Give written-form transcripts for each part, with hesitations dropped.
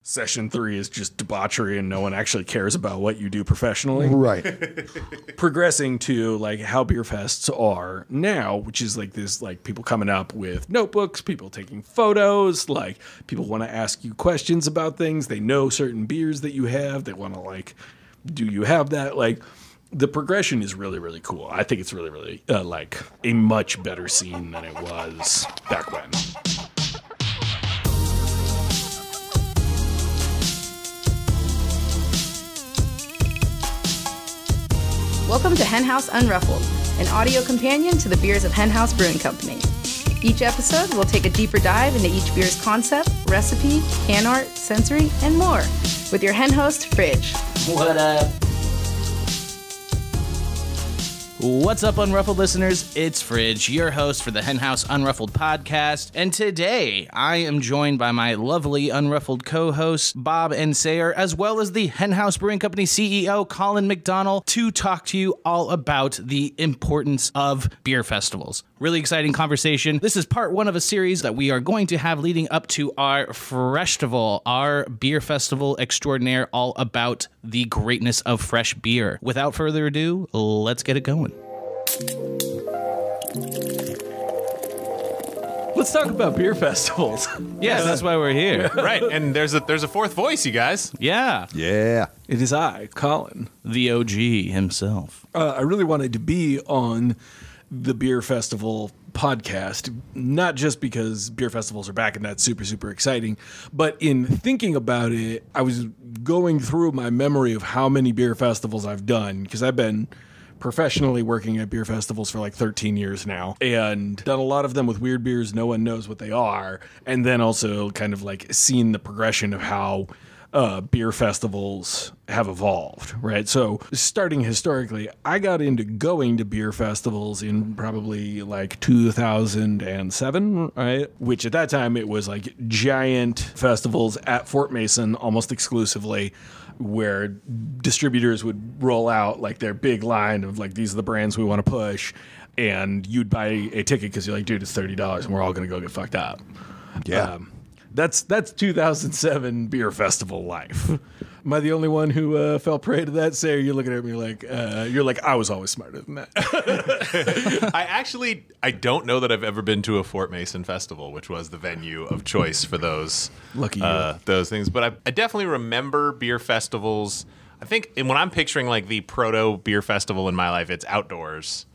Session 3 is just debauchery and no one actually cares about what you do professionally. Right. Progressing to like how beer fests are now, which is like this, like people coming up with notebooks, people taking photos, like people want to ask you questions about things. They know certain beers that you have. They want to like, do you have that? Like the progression is really, really cool. I think it's really, really like a much better scene than it was back when. Welcome to Henhouse Unruffled, an audio companion to the beers of Henhouse Brewing Company. Each episode will take a deeper dive into each beer's concept, recipe, can art, sensory, and more with your hen host, Fridge. What up? What's up, Unruffled listeners? It's Fridge, your host for the Henhouse Unruffled podcast, and today I am joined by my lovely Unruffled co-hosts, Bob and Sayre, as well as the Henhouse Brewing Company CEO, Collin McDonnell, to talk to you all about the importance of beer festivals. Really exciting conversation. This is part one of a series that we are going to have leading up to our Freshtival, our beer festival extraordinaire, all about the greatness of fresh beer. Without further ado, let's get it going. Let's talk about beer festivals. Yes, that's why we're here. Right, and there's a fourth voice, you guys. Yeah. Yeah. It is I, Collin. The OG himself. I really wanted to be on the beer festival podcast, not just because beer festivals are back and that's super, super exciting, but in thinking about it, I was going through my memory of how many beer festivals I've done, because I've been professionally working at beer festivals for like 13 years now and done a lot of them with weird beers no one knows what they are, and then also kind of like seen the progression of how beer festivals have evolved, right? So starting historically, I got into going to beer festivals in probably like 2007, right? Which at that time it was like giant festivals at Fort Mason almost exclusively, where distributors would roll out like their big line of like, these are the brands we want to push, and you'd buy a ticket because you're like, dude, it's $30 and we're all going to go get fucked up. Yeah. That's 2007 beer festival life. Am I the only one who fell prey to that? Sayre, you're looking at me like, I was always smarter than that. I don't know that I've ever been to a Fort Mason festival, which was the venue of choice for those Lucky you. Those things. But I definitely remember beer festivals. I think when I'm picturing like the proto beer festival in my life, it's outdoors.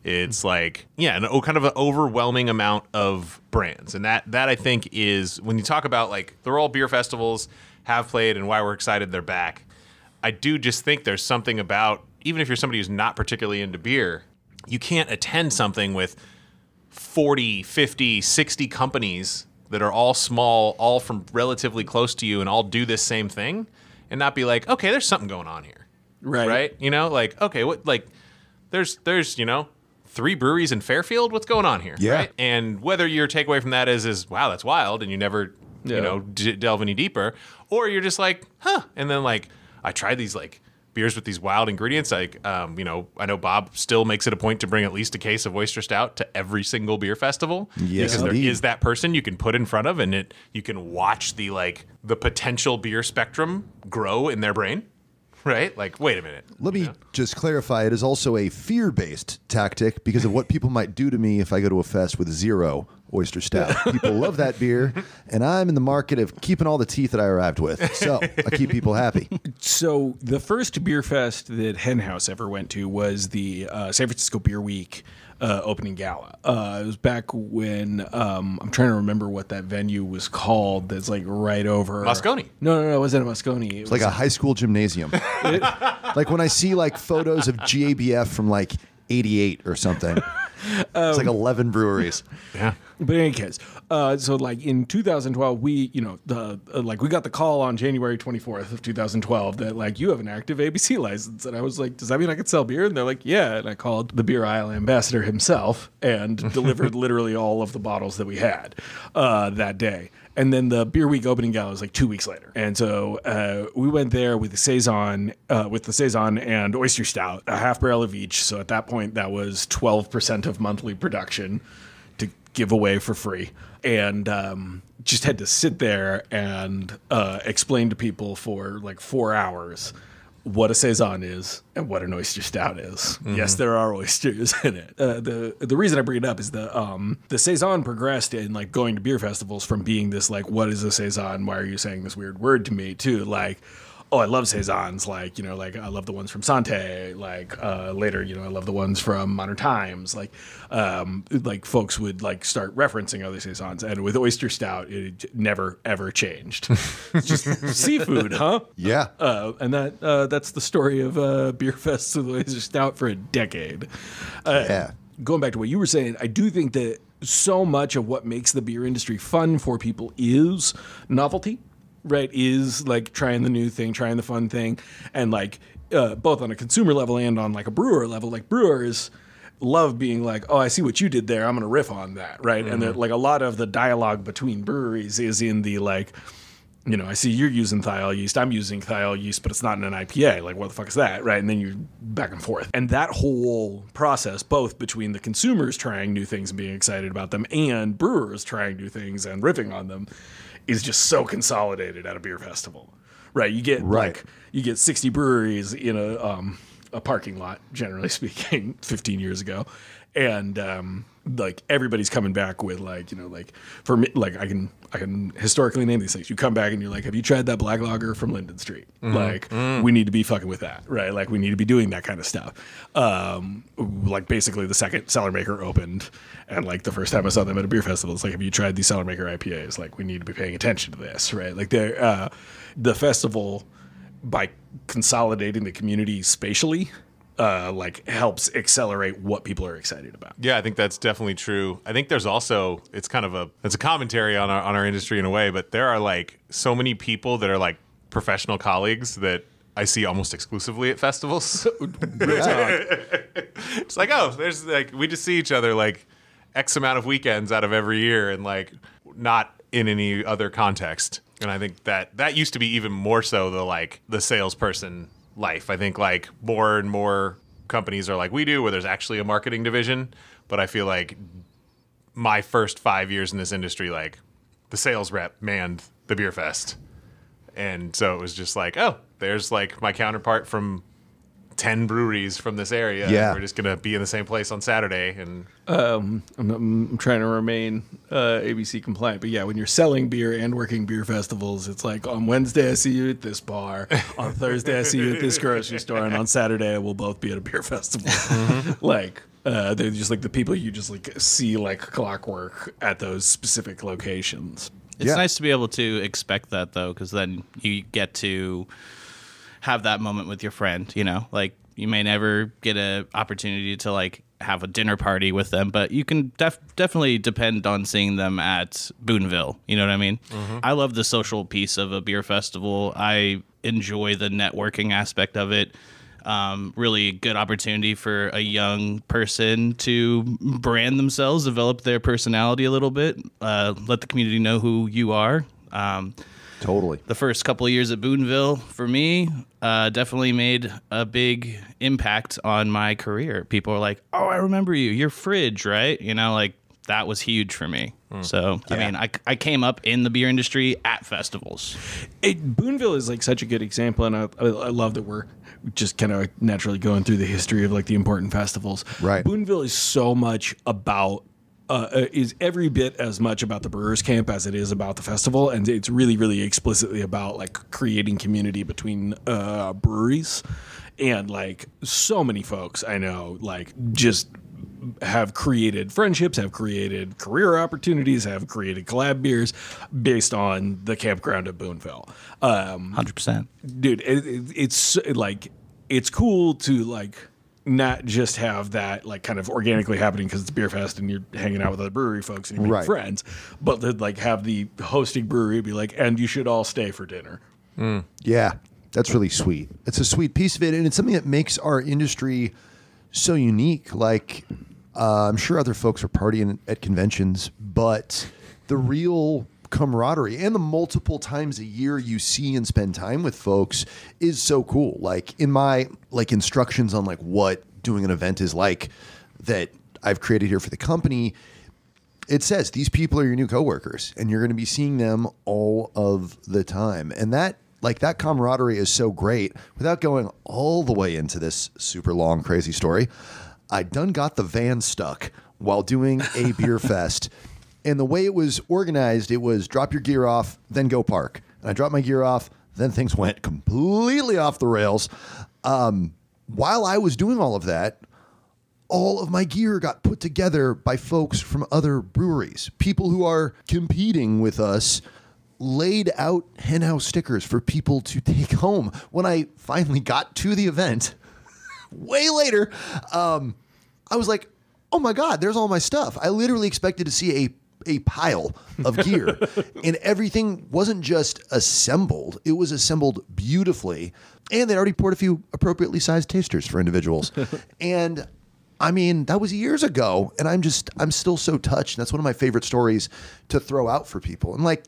It's like, yeah, kind of an overwhelming amount of brands. And that I think is, when you talk about like, they're all beer festivals, have played, and why we're excited they're back. I do just think there's something about, even if you're somebody who's not particularly into beer, you can't attend something with 40, 50, 60 companies that are all small, all from relatively close to you, and all do this same thing, and not be like, okay, there's something going on here. Right? You know, like, okay, what, like, there's, you know, 3 breweries in Fairfield. What's going on here? Yeah. Right? And whether your takeaway from that is wow, that's wild, and you never, you know, delve any deeper, or you're just like, huh. And then like, I tried these like beers with these wild ingredients. Like, you know, I know Bob still makes it a point to bring at least a case of oyster stout to every single beer festival. Yes, because indeed. there is that person you can put in front of, and you can watch the potential beer spectrum grow in their brain. Right? Like, wait a minute. Let me just clarify, it is also a fear-based tactic because of what people might do to me if I go to a fest with 0 oyster stout. People love that beer, and I'm in the market of keeping all the teeth that I arrived with. So I keep people happy. So the first beer fest that Henhouse ever went to was the San Francisco Beer Week opening gala. It was back when, I'm trying to remember what that venue was called. That's like right over Moscone. No, it wasn't a Moscone. It's like a high school gymnasium. Like when I see like photos of GABF from like 88 or something. It's like 11 breweries. Yeah. But in any case, so like in 2012, we, you know, we got the call on January 24th of 2012 that like, you have an active ABC license. And I was like, does that mean I can sell beer? And they're like, yeah. And I called the beer aisle ambassador himself and delivered literally all of the bottles that we had that day. And then the Beer Week opening gala was like 2 weeks later. And so we went there with the Saison and oyster stout, a half barrel of each. So at that point, that was 12% of monthly production to give away for free. And just had to sit there and explain to people for like 4 hours what a Saison is and what an oyster stout is. Yes, there are oysters in it. The reason I bring it up is the Saison progressed in like going to beer festivals from being this like, what is a Saison? Why are you saying this weird word to me? To like, oh, I love Saisons. Like, you know, like I love the ones from Sante. Like later, you know, I love the ones from Modern Times. Like folks would like start referencing other Saisons. And with oyster stout, it never ever changed. It's just seafood, huh? Yeah. And that's the story of Beer Fest with oyster stout for a decade. Yeah. Going back to what you were saying, I do think that so much of what makes the beer industry fun for people is novelty. Right, is like trying the new thing, trying the fun thing, and like both on a consumer level and on like a brewer level. Like brewers love being like, oh, I see what you did there, I'm going to riff on that, right? And like a lot of the dialogue between breweries is in the like, you know, I see you're using thiol yeast, I'm using thiol yeast, but it's not in an IPA. Like, what the fuck is that, right? And then you're back and forth. And that whole process, both between the consumers trying new things and being excited about them and brewers trying new things and riffing on them, is just so consolidated at a beer festival, right? You get like you get 60 breweries in a parking lot, generally speaking, 15 years ago, and like everybody's coming back with like, you know, like for me, like I can historically name these things. You come back and you're like, have you tried that black lager from Linden Street? Like we need to be fucking with that, right? Like we need to be doing that kind of stuff. Like basically the second Cellar Maker opened, and like the first time I saw them at a beer festival, it's like, have you tried these Cellar Maker IPAs? Like we need to be paying attention to this, right? Like they're the festival, by consolidating the community spatially, like helps accelerate what people are excited about. Yeah, I think that's definitely true. I think there's also, it's a commentary on our industry in a way, but there are like so many people that are like professional colleagues that I see almost exclusively at festivals. It's like, oh, there's like, we just see each other like X amount of weekends out of every year, and like not in any other context. And I think that used to be even more so the salesperson life. I think like more and more companies are like we do, where there's actually a marketing division. But I feel like my first 5 years in this industry, like the sales rep manned the beer fest. And so it was just like, oh, there's like my counterpart from 10 breweries from this area. Yeah. We're just going to be in the same place on Saturday. And I'm trying to remain ABC compliant, but yeah, when you're selling beer and working beer festivals, it's like on Wednesday I see you at this bar, on Thursday I see you at this grocery store, and on Saturday we'll both be at a beer festival. Like they're just like the people you just like see like clockwork at those specific locations. It's nice to be able to expect that, though, because then you get to have that moment with your friend, you know? Like, you may never get an opportunity to, like, have a dinner party with them, but you can definitely depend on seeing them at Boonville. You know what I mean? I love the social piece of a beer festival. I enjoy the networking aspect of it. Really good opportunity for a young person to brand themselves, develop their personality a little bit, let the community know who you are. Totally. The first couple of years at Boonville, for me, definitely made a big impact on my career. People are like, oh, I remember you. You're Fridge, right? You know, like, that was huge for me. So, I mean, I came up in the beer industry at festivals. Boonville is like such a good example, and I love that we're just kind of naturally going through the history of like the important festivals. Right. Boonville is so much about is every bit as much about the brewers camp as it is about the festival, and it's really, really explicitly about like creating community between breweries, and like so many folks I know like just have created friendships, have created career opportunities, have created collab beers based on the campground at Boonville. 100%. Dude, it's like, it's cool to like not just have that like kind of organically happening because it's beer fest and you're hanging out with other brewery folks and you're making friends, but to like have the hosting brewery be like, and you should all stay for dinner. Yeah, that's really sweet. It's a sweet piece of it, and it's something that makes our industry so unique. Like, I'm sure other folks are partying at conventions, but the real camaraderie and the multiple times a year you see and spend time with folks is so cool. Like, in my like instructions on like what doing an event is like that I've created here for the company, it says these people are your new coworkers, and you're going to be seeing them all of the time. And that camaraderie is so great. Without going all the way into this super long, crazy story, I done got the van stuck while doing a beer fest. And the way it was organized, it was drop your gear off, then go park. And I dropped my gear off, then things went completely off the rails. While I was doing all of that, all of my gear got put together by folks from other breweries. People who are competing with us laid out Henhouse stickers for people to take home. When I finally got to the event, way later, I was like, oh my God, there's all my stuff. I literally expected to see a pile of gear. And everything wasn't just assembled. It was assembled beautifully. And they'd already poured a few appropriately sized tasters for individuals. And I mean, that was years ago. And I'm still so touched. And that's one of my favorite stories to throw out for people. And like,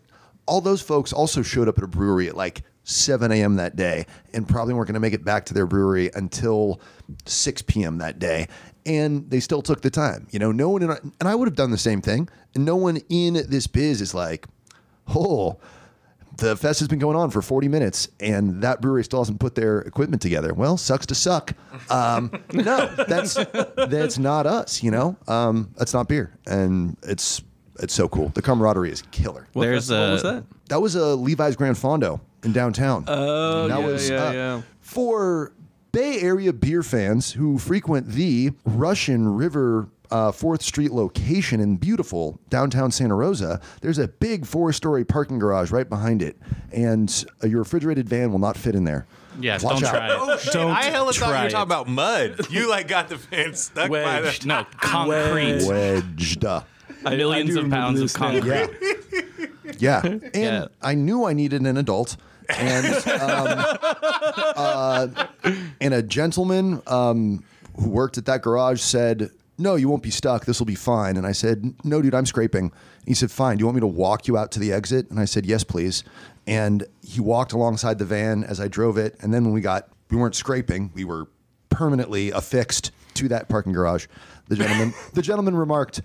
all those folks also showed up at a brewery at like 7 a.m. that day and probably weren't going to make it back to their brewery until 6 p.m. that day. And they still took the time. You know, no one, and I would have done the same thing. And no one in this biz is like, oh, the fest has been going on for 40 minutes and that brewery still hasn't put their equipment together. Well, sucks to suck. No, that's not us, you know? That's not beer. And it's so cool. The camaraderie is killer. What was that? That was a Levi's Grand Fondo in downtown. Oh, that was for Bay Area beer fans who frequent the Russian River 4th Street location in beautiful downtown Santa Rosa. There's a big 4-story parking garage right behind it, and your refrigerated van will not fit in there. Yes, Watch don't out. try it. Oh, shit. Don't I hella thought you try were it. talking about mud. You like got the fan stuck by the No, concrete. Wedged. Millions do of remember pounds of this now. concrete. Yeah. And Yeah. I knew I needed an adult. And and a gentleman who worked at that garage said, no, you won't be stuck. This will be fine. And I said, no, dude, I'm scraping. He said, fine. Do you want me to walk you out to the exit? And I said, yes, please. And he walked alongside the van as I drove it. And then when we weren't scraping. We were permanently affixed to that parking garage. The gentleman remarked,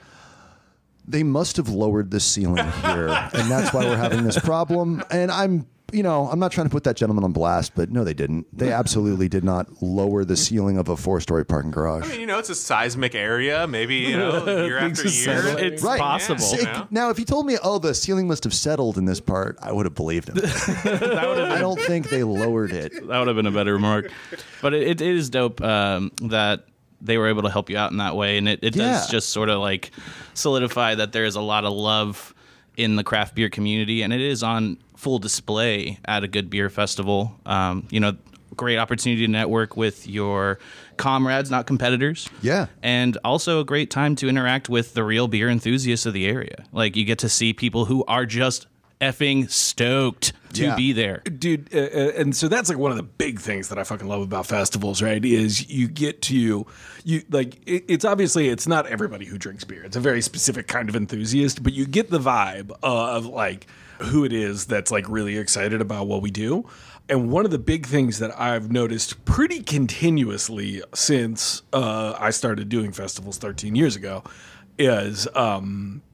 they must have lowered the ceiling here. And that's why we're having this problem. And I'm not trying to put that gentleman on blast, but no, they didn't. They absolutely did not lower the ceiling of a 4-story parking garage. I mean, it's a seismic area. Maybe, year after year. It's Right. possible. Yeah. Now, if he told me, the ceiling must have settled in this part, I would have believed him. I don't think they lowered it. That would have been a better remark. But it is dope that they were able to help you out in that way. And it does just sort of like solidify that there is a lot of love in the craft beer community, and it is on full display at a good beer festival. Great opportunity to network with your comrades, not competitors. Yeah. And also a great time to interact with the real beer enthusiasts of the area. Like, you get to see people who are just effing stoked to be there. Dude, and so that's like one of the big things that I fucking love about festivals, right? Is you get to, it's obviously, it's not everybody who drinks beer. It's a very specific kind of enthusiast, but you get the vibe of like who it is that's like really excited about what we do. And one of the big things that I've noticed pretty continuously since I started doing festivals 13 years ago is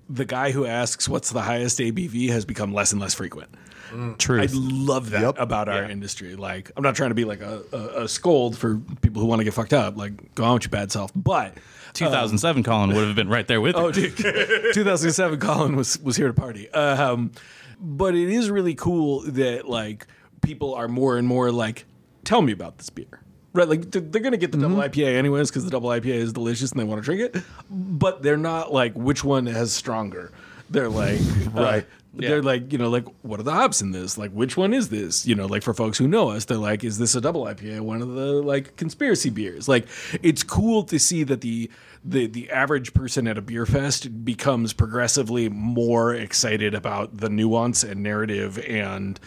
the guy who asks what's the highest ABV has become less and less frequent. Truth. I love that about our industry. Like, I'm not trying to be like a scold for people who want to get fucked up. Like, go on with your bad self. But 2007 Colin would have been right there with you. oh, dude, 2007 Colin was here to party. But it is really cool that like people are more and more like, tell me about this beer. Right, like they're going to get the double IPA anyways because the double IPA is delicious and they want to drink it. But they're not like, which one has stronger? They're like, Right. They're like, like, what are the hops in this? Like, which one is this? Like for folks who know us, they're like, is this a double IPA? One of the like conspiracy beers. Like, it's cool to see that the average person at a beer fest becomes progressively more excited about the nuance and narrative and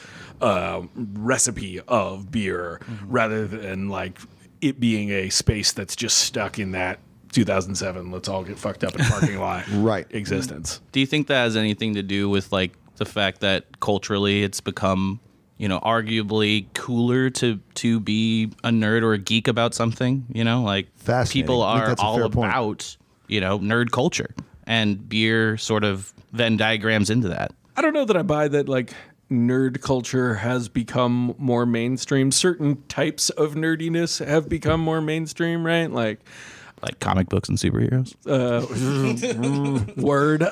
recipe of beer rather than like it being a space that's just stuck in that 2007 let's all get fucked up in parking lot Right. existence. Do you think that has anything to do with like the fact that culturally it's become, arguably cooler to be a nerd or a geek about something? Like Fascinating. people I think are that's a all fair point. about, nerd culture. and beer sort of Venn diagrams into that. I don't know that I buy that, like, nerd culture has become more mainstream. Certain types of nerdiness have become more mainstream, right? Like comic books and superheroes. Word.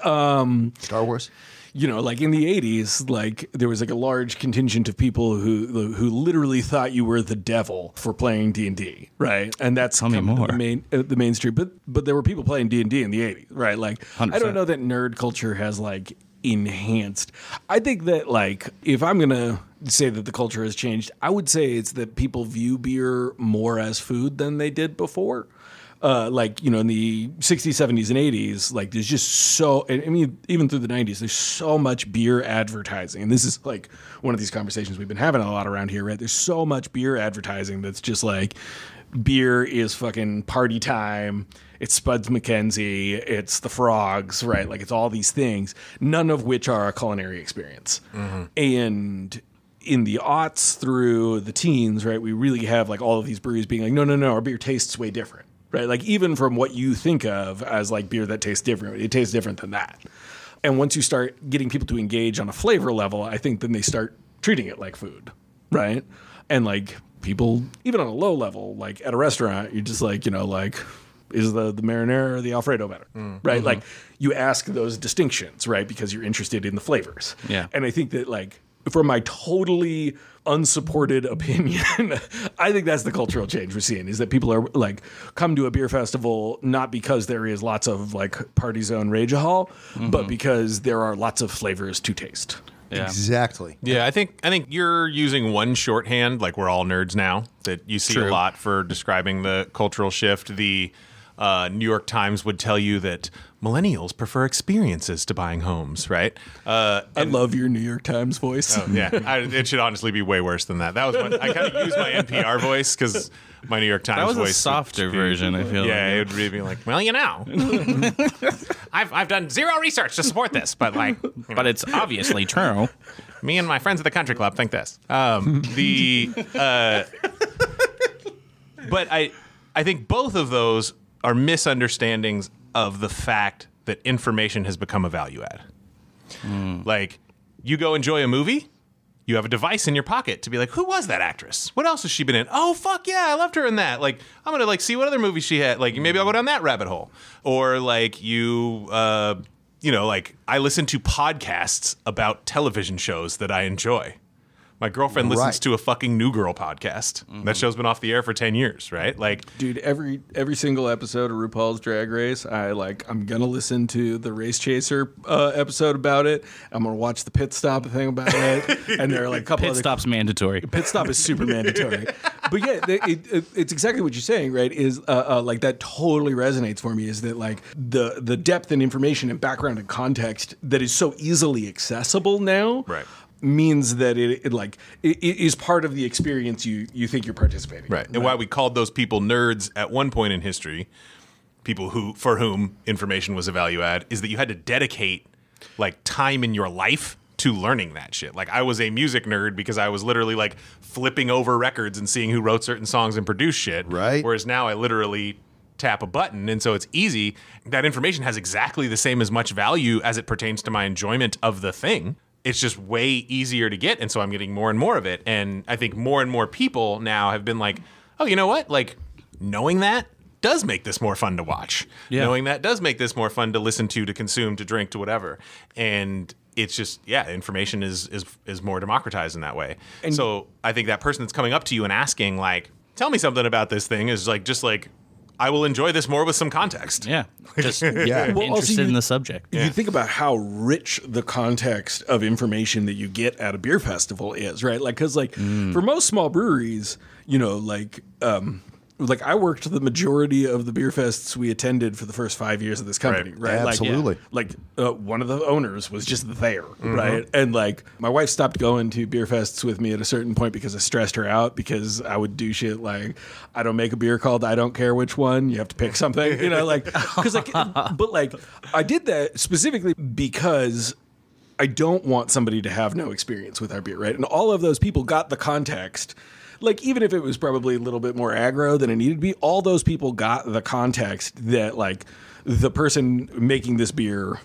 Star Wars. You know, like in the 80s, like there was like a large contingent of people who literally thought you were the devil for playing D&D, right? And that's Tell me more. The mainstream. But there were people playing D&D in the 80s, right? Like 100%. I don't know that nerd culture has like enhanced. I think that, like, if I'm gonna say that the culture has changed, I would say it's that people view beer more as food than they did before. Like, you know, in the 60s, 70s, and 80s, like, there's just so, I mean, even through the 90s, there's so much beer advertising. And this is, like, one of these conversations we've been having a lot around here, right? There's so much beer advertising that's just, like, beer is fucking party time. It's Spuds MacKenzie. It's the Frogs, right? Like, it's all these things, none of which are a culinary experience. Mm-hmm. And in the aughts through the teens, right, we really have, like, all of these breweries being like, no, our beer tastes way different. Right, like even from what you think of as like beer that tastes different, it tastes different than that. And once you start getting people to engage on a flavor level, I think then they start treating it like food, right? And like people, even on a low level, like at a restaurant, you're just like, you know, like, is the marinara or the Alfredo better, right? Mm-hmm. Like you ask those distinctions, right? Because you're interested in the flavors. Yeah. And I think that, like, from my totally unsupported opinion, I think that's the cultural change we're seeing, is that people are like come to a beer festival not because there is lots of like party zone ragahol, but because there are lots of flavors to taste. Yeah. Exactly. Yeah, I think you're using one shorthand, like we're all nerds now, that you see True. a lot for describing the cultural shift. The New York Times would tell you that millennials prefer experiences to buying homes, right? I love your New York Times voice. Oh, yeah, it should honestly be way worse than that. That was I kind of used my NPR voice because my New York Times voice. That was a softer version, I feel. Yeah, like. it would really be like, well, you know, I've done zero research to support this, but like, But it's obviously true. me and my friends at the country club think this. But I think both of those are misunderstandings of the fact that information has become a value add. Like, you go enjoy a movie, you have a device in your pocket to be like, who was that actress? What else has she been in? Oh, fuck yeah, I loved her in that. Like, I'm gonna like see what other movies she had. Like, maybe I'll go down that rabbit hole. Or like you know, like I listen to podcasts about television shows that I enjoy. My girlfriend listens to a fucking New Girl podcast. That show's been off the air for 10 years, right? Like, dude, every single episode of RuPaul's Drag Race, I'm gonna listen to the Race Chaser episode about it. I'm gonna watch the Pit Stop thing about it, and there are like a couple Pit other stop's mandatory. Pit Stop is super mandatory. But yeah, it's exactly what you're saying, right? Is like that totally resonates for me. Is that like the depth and information and background and context that is so easily accessible now, right, means that it is part of the experience you think you're participating right. in. And why we called those people nerds at one point in history, people for whom information was a value add, is that you had to dedicate like time in your life to learning that shit. Like, I was a music nerd because I was literally like flipping over records and seeing who wrote certain songs and produced shit. Right. Whereas now I literally tap a button, and so it's easy. That information has exactly the same as much value as it pertains to my enjoyment of the thing. It's just way easier to get, and so I'm getting more and more of it. And I think more and more people now have been like, oh, you know what? Like, knowing that does make this more fun to watch. Yeah. Knowing that does make this more fun to listen to consume, to drink, to whatever. And it's just, yeah, information is more democratized in that way. And so I think that person that's coming up to you and asking, like, tell me something about this thing is like, just like, I will enjoy this more with some context. Yeah. Just Yeah. Well, also interested in the subject. You think about how rich the context of information that you get at a beer festival is, right? Like, because like for most small breweries, you know, like I worked the majority of the beer fests we attended for the first 5 years of this company, right? Absolutely. Like one of the owners was just there, right? And like my wife stopped going to beer fests with me at a certain point because I stressed her out, because I would do shit like, I don't make a beer called I don't care which one. You have to pick something, you know, like, because like, but like I did that specifically because I don't want somebody to have no experience with our beer, right? And all of those people got the context. Like, even if it was probably a little bit more aggro than it needed to be, all those people got the context that, like, the person making this beer,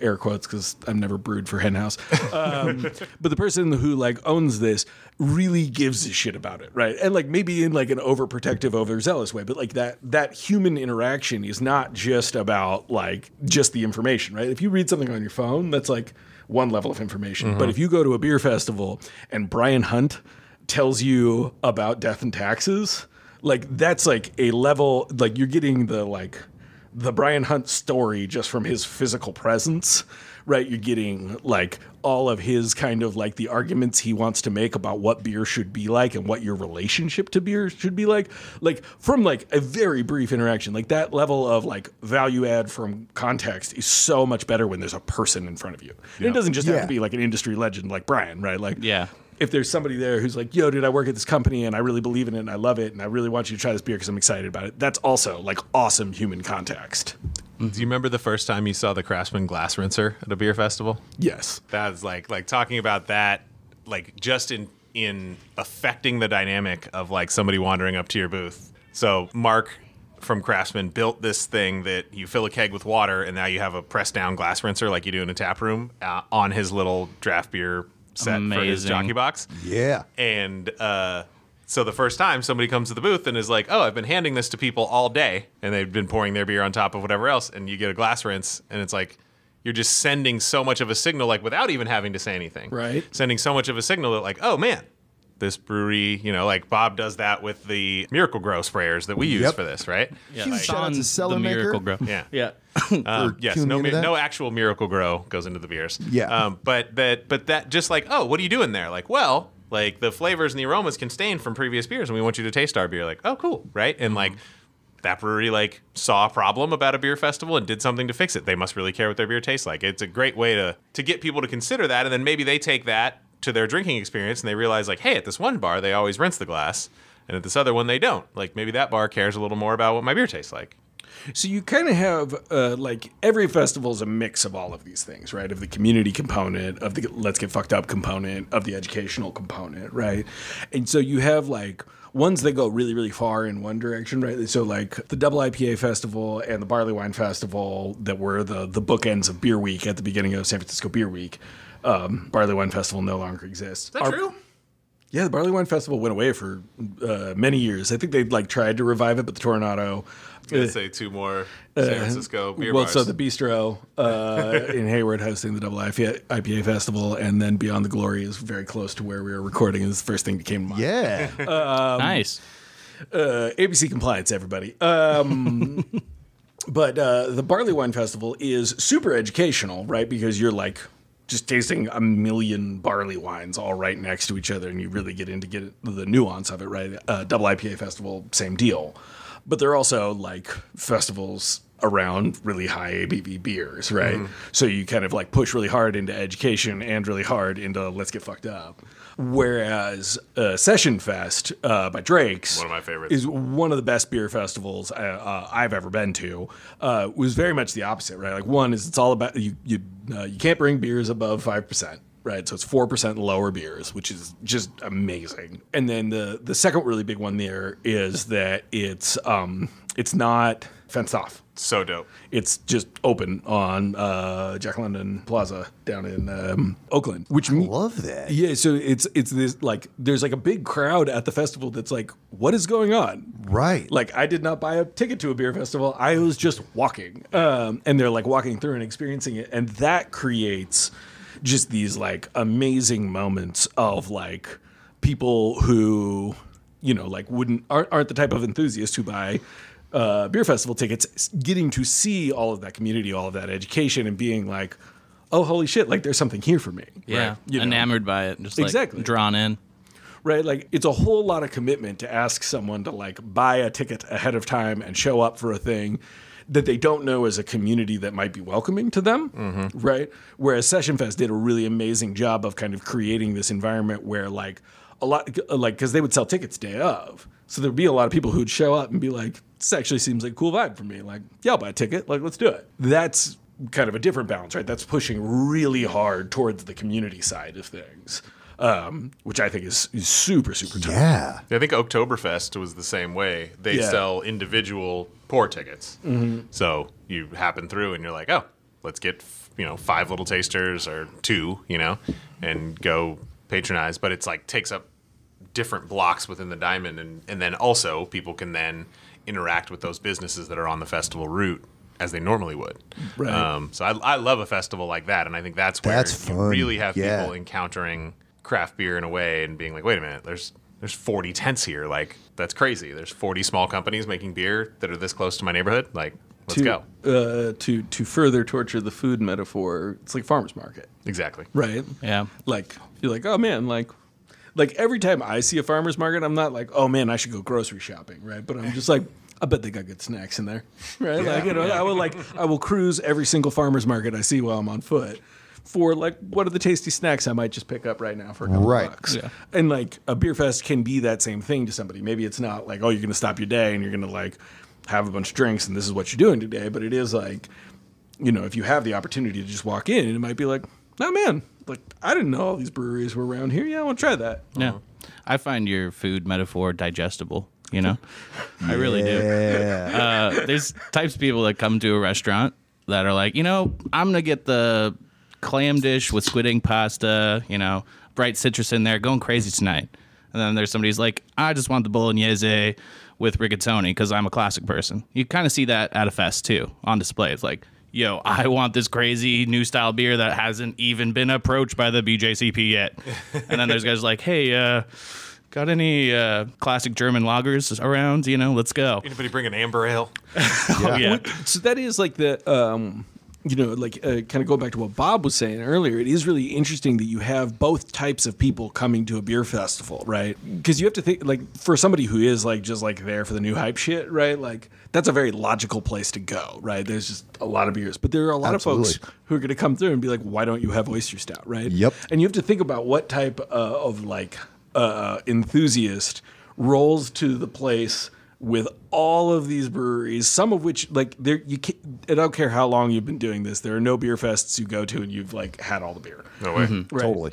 air quotes because I've never brewed for Henhouse, but the person who like owns this really gives a shit about it, right? And like maybe in like an overprotective, overzealous way, but like that human interaction is not just about like just the information, right? If you read something on your phone, that's like one level of information. But if you go to a beer festival and Brian Hunt tells you about death and taxes, like that's like a level, like you're getting the Brian Hunt story just from his physical presence, right? You're getting like all of his kind of like the arguments he wants to make about what beer should be like and what your relationship to beer should be like from like a very brief interaction. Like that level of like value add from context is so much better when there's a person in front of you. And it doesn't just have to be like an industry legend like Brian, right? Like, if there's somebody there who's like, yo, dude, I work at this company and I really believe in it and I love it and I really want you to try this beer because I'm excited about it. That's also like awesome human context. Do you remember the first time you saw the Craftsman glass rinser at a beer festival? Yes. That's like talking about that, like just in affecting the dynamic of like somebody wandering up to your booth. So Mark from Craftsman built this thing that you fill a keg with water and now you have a pressed down glass rinser like you do in a tap room on his little draft beer set for his jockey box. Yeah. And so the first time somebody comes to the booth and is like, oh, I've been handing this to people all day and they've been pouring their beer on top of whatever else, and you get a glass rinse and it's like you're just sending so much of a signal, like without even having to say anything. Right. Sending so much of a signal that like, oh man, this brewery, like Bob does that with the Miracle Grow sprayers that we use for this, right? Yeah. Huge shout out to Cellar Maker. Miracle Grow. Yeah. Yeah. Yes, no actual Miracle Grow goes into the beers. Yeah. But that just like, oh, what are you doing there? Like, well, like the flavors and the aromas can stain from previous beers, and we want you to taste our beer. Like, oh, cool, right? And like that brewery like saw a problem about a beer festival and did something to fix it. They must really care what their beer tastes like. It's a great way to get people to consider that, and then maybe they take that to their drinking experience and they realize like, hey, at this one bar they always rinse the glass, and at this other one they don't. Like maybe that bar cares a little more about what my beer tastes like. So you kind of have like every festival is a mix of all of these things, right? Of the community component, of the let's get fucked up component, of the educational component, right? And so you have like ones that go really, really far in one direction, right? So like the Double IPA Festival and the Barley Wine Festival that were the bookends of Beer Week at the beginning of San Francisco Beer Week. Barley Wine Festival no longer exists. Is that true? Yeah, the Barley Wine Festival went away for many years. I think they like tried to revive it, but the Tornado. I was going to say two more San Francisco beer bars. So the Bistro in Hayward hosting the Double IPA Festival, and then Beyond the Glory is very close to where we were recording. Is the first thing that came to mind. Yeah. Nice. ABC compliance, everybody. But the Barley Wine Festival is super educational, right? Because you're like just tasting a million barley wines all right next to each other, and you really get the nuance of it, right? Double IPA Festival, same deal. But they're also like festivals around really high ABV beers, right? So you kind of like push really hard into education and really hard into let's get fucked up. Whereas Session Fest by Drake's, one of my favorites, is one of the best beer festivals I've ever been to. Was very much the opposite, right? Like one is it's all about you can't bring beers above 5%. Right, so it's 4% lower beers, which is just amazing. And then the second really big one there is that it's not fenced off. So dope. It's just open on Jack London Plaza down in Oakland. Which I love that. Yeah, so it's this like there's like a big crowd at the festival that's like, what is going on? Right. Like I did not buy a ticket to a beer festival. I was just walking, and they're like walking through and experiencing it, and that creates just these like amazing moments of like people who, like aren't the type of enthusiasts who buy beer festival tickets, getting to see all of that community, all of that education, and being like, oh, holy shit, like there's something here for me. Yeah. Right? Enamored by it. Just like exactly. Drawn in. Right. Like it's a whole lot of commitment to ask someone to like buy a ticket ahead of time and show up for a thing that they don't know as a community that might be welcoming to them, right? Whereas Session Fest did a really amazing job of kind of creating this environment where like a lot, like, because they would sell tickets day of. So there'd be a lot of people who'd show up and be like, this actually seems like a cool vibe for me. Like, yeah, I'll buy a ticket. Like, let's do it. That's kind of a different balance, right? That's pushing really hard towards the community side of things. which I think is super, super tough. Yeah. I think Oktoberfest was the same way. They sell individual pour tickets. So you happen through and you're like, oh, let's get 5 little tasters or 2, and go patronize. But it's like takes up different blocks within the diamond, and then also people can then interact with those businesses that are on the festival route as they normally would. Right. So I love a festival like that, and I think that's where That's you fun. really have Yeah. people encountering craft beer in a way and being like, wait a minute, there's 40 tents here. Like, that's crazy. There's 40 small companies making beer that are this close to my neighborhood. Like, let's go. To further torture the food metaphor, it's like farmer's market, Exactly. right? Yeah. Like, you're like, oh man, like every time I see a farmer's market, I'm not like, oh man, I should go grocery shopping, right? But I'm just like, I bet they got good snacks in there, right? I will cruise every single farmer's market I see while I'm on foot for like, what are the tasty snacks I might just pick up right now for a couple bucks? Yeah. And like a beer fest can be that same thing to somebody. Maybe it's not like, oh, you're going to stop your day and you're going to like have a bunch of drinks and this is what you're doing today. But it is like, if you have the opportunity to just walk in, it might be like, oh man, like I didn't know all these breweries were around here. Yeah, I want to try that. Yeah. I find your food metaphor digestible, I really do. Yeah. There's types of people that come to a restaurant that are like, I'm going to get the clam dish with squid ink pasta, bright citrus in there, going crazy tonight. And then there's somebody who's like, I just want the bolognese with rigatoni because I'm a classic person. You kind of see that at a fest too, on display. It's like, yo, I want this crazy new style beer that hasn't even been approached by the BJCP yet. And then there's guys like, hey, got any classic German lagers around? Let's go. Anybody bring an amber ale? Oh, yeah. So that is like the, kind of going back to what Bob was saying earlier, it is really interesting that you have both types of people coming to a beer festival, right? Because you have to think, like, for somebody who is like just like there for the new hype shit, right? Like, that's a very logical place to go, right? There's just a lot of beers, but there are a lot of folks who are going to come through and be like, why don't you have oyster stout, right? Yep. And you have to think about what type of enthusiast rolls to the place with all of these breweries, some of which like I don't care how long you've been doing this, there are no beer fests you go to and you've like had all the beer. No way. Right? Totally.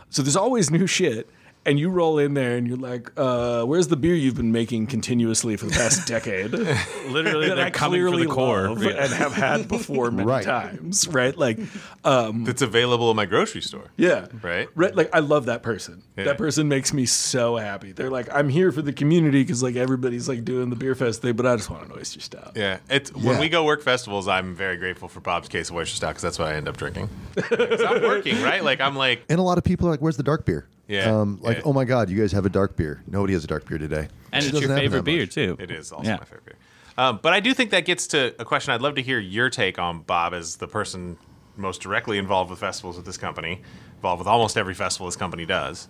So there's always new shit. And you roll in there and you're like, where's the beer you've been making continuously for the past decade? Literally, that they're I coming for clearly the core. love and have had before many Right. times, right? Like, That's available in my grocery store. yeah. Right? Like, I love that person. Yeah. That person makes me so happy. They're like, I'm here for the community because, like, everybody's, like, doing the beer fest thing, but I just want an oyster stout. Yeah. When Yeah. we go work festivals, I'm very grateful for Bob's case of oyster stout because that's what I end up drinking. 'Cause I'm working, right? Like, I'm like, And a lot of people are like, where's the dark beer? Yeah. Like, oh my God, you guys have a dark beer. Nobody has a dark beer today. And She it's doesn't your have favorite that beer, much. too. it is also Yeah. my favorite beer. But I do think that gets to a question I'd love to hear your take on, Bob, as the person most directly involved with festivals with this company, involved with almost every festival this company does.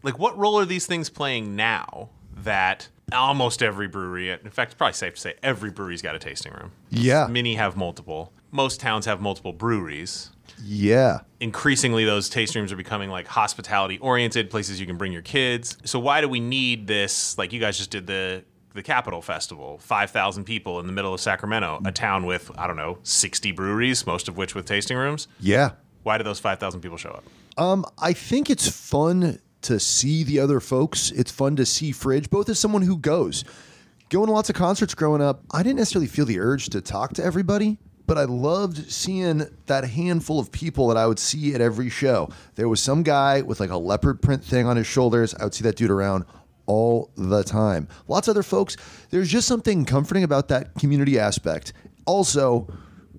Like, what role are these things playing now that almost every brewery, in fact, it's probably safe to say every brewery's got a tasting room. Yeah. Many have multiple. Most towns have multiple breweries. Yeah. Increasingly, those tasting rooms are becoming like hospitality oriented, places you can bring your kids. So why do we need this? Like, you guys just did the Capitol Festival, 5,000 people in the middle of Sacramento, a town with, 60 breweries, most of which with tasting rooms. Yeah. Why do those 5,000 people show up? I think it's fun to see the other folks. It's fun to see Fridge, both as someone who goes. Going to lots of concerts growing up, I didn't necessarily feel the urge to talk to everybody, but I loved seeing that handful of people that I would see at every show. There was some guy with like a leopard print thing on his shoulders. I would see that dude around all the time. Lots of other folks. There's just something comforting about that community aspect. Also,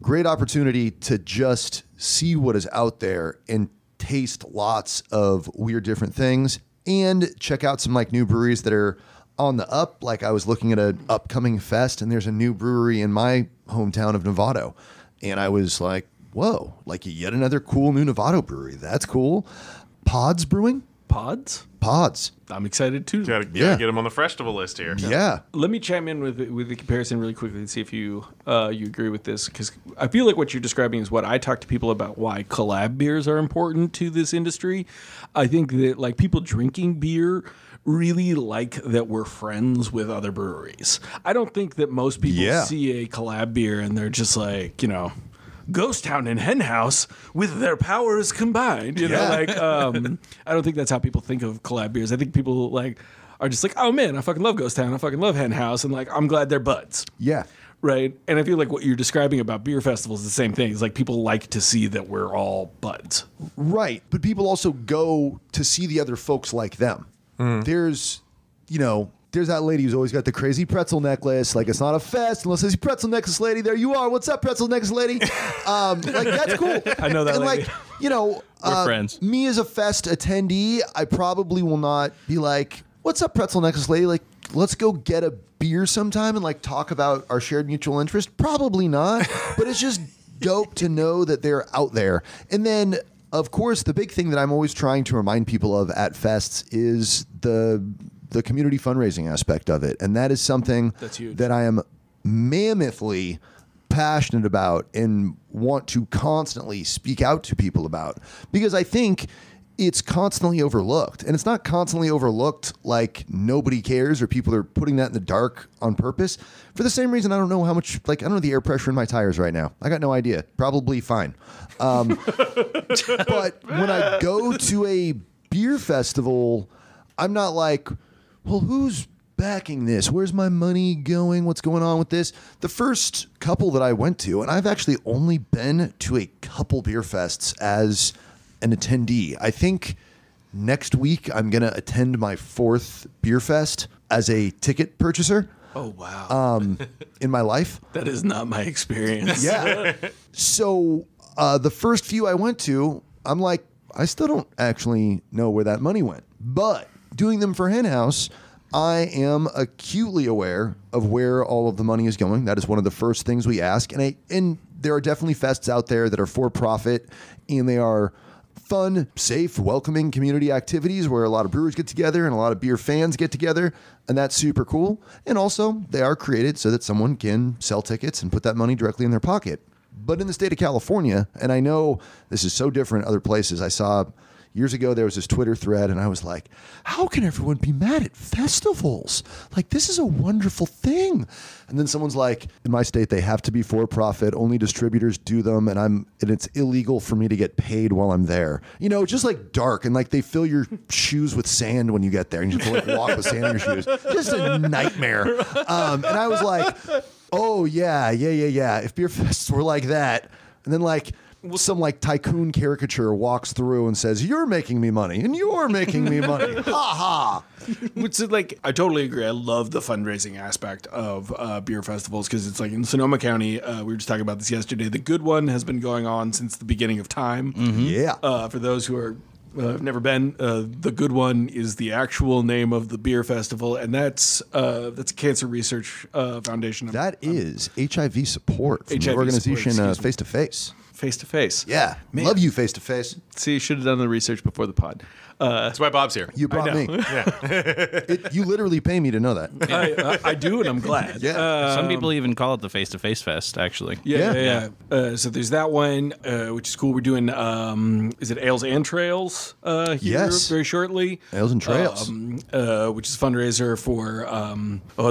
great opportunity to just see what is out there and taste lots of weird different things and check out some like new breweries that are on the up. Like, I was looking at an upcoming fest and there's a new brewery in my hometown of Novato. And I was like, whoa, like yet another cool new Novato brewery. That's cool. Pods Brewing? Pods? Pods. I'm excited too. Gotta Yeah. get them on the festival list here. Yeah. Let me chime in with the comparison really quickly and see if you agree with this, because I feel like what you're describing is what I talk to people about why collab beers are important to this industry. I think that like people drinking beer really like that we're friends with other breweries. I don't think that most people Yeah. see a collab beer and they're just like, Ghost Town and Henhouse with their powers combined. You know, Yeah. like I don't think that's how people think of collab beers. I think people like are just like, oh man, I fucking love Ghost Town, I fucking love Henhouse, and like I'm glad they're buds. Yeah. Right. And I feel like what you're describing about beer festivals is the same thing. It's like people like to see that we're all buds. Right. But people also go to see the other folks like them. There's that lady who's always got the crazy pretzel necklace. Like, it's not a fest unless there's a pretzel necklace lady. There you are. What's up, pretzel necklace lady? Like, that's cool. I know that and lady. Like, We're friends. Me as a fest attendee, I probably will not be like, what's up, pretzel necklace lady? Like, let's go get a beer sometime and like talk about our shared mutual interest. Probably not. But it's just dope to know that they're out there. And then, of course, the big thing that I'm always trying to remind people of at fests is the community fundraising aspect of it. And that is something That's huge. that I am mammothly passionate about and want to constantly speak out to people about, because I think it's constantly overlooked. And it's not constantly overlooked like nobody cares or people are putting that in the dark on purpose. For the same reason, I don't know how much, like, I don't know the air pressure in my tires right now. I got no idea. Probably fine. But when I go to a beer festival, I'm not like, well, who's backing this? Where's my money going? What's going on with this? The first couple that I went to, and I've actually only been to a couple beer fests as an attendee. I think next week I'm going to attend my 4th beer fest as a ticket purchaser. Oh, wow. In my life. That is not my experience. Yeah. So the first few I went to, I'm like, I still don't actually know where that money went. But doing them for Henhouse, I am acutely aware of where all of the money is going. That is one of the first things we ask. And there are definitely fests out there that are for profit, and they are fun, safe, welcoming community activities where a lot of brewers get together and a lot of beer fans get together, and that's super cool. And also, they are created so that someone can sell tickets and put that money directly in their pocket. But in the state of California, and I know this is so different other places, I saw years ago there was this Twitter thread, and I was like, how can everyone be mad at festivals? Like, this is a wonderful thing. And then someone's like, in my state, they have to be for profit. Only distributors do them, and it's illegal for me to get paid while I'm there. You know, just like dark, and like they fill your shoes with sand when you get there, and you have to like walk with sand in your shoes. Just a nightmare. And I was like, oh yeah. If beer fests were like that, and then like some like tycoon caricature walks through and says, "You're making me money, and you're making me money." Ha ha. Which is like, I totally agree. I love the fundraising aspect of beer festivals, because it's like in Sonoma County, we were just talking about this yesterday. The Good One has been going on since the beginning of time. Yeah. For those who are have never been, the Good One is the actual name of the beer festival, and that's a cancer research foundation. That is HIV support from the HIV organization support, excuse me. Face to Face. Face to face. Yeah. Man. Love you, Face to Face. See, you should have done the research before the pod. That's why Bob's here. You brought me. You literally pay me to know that. I do, and I'm glad. Yeah. Some people even call it the face-to-face fest, actually. Yeah. So there's that one, which is cool. We're doing, is it Ales and Trails here Yes. very shortly? Ales and Trails. Which is a fundraiser for,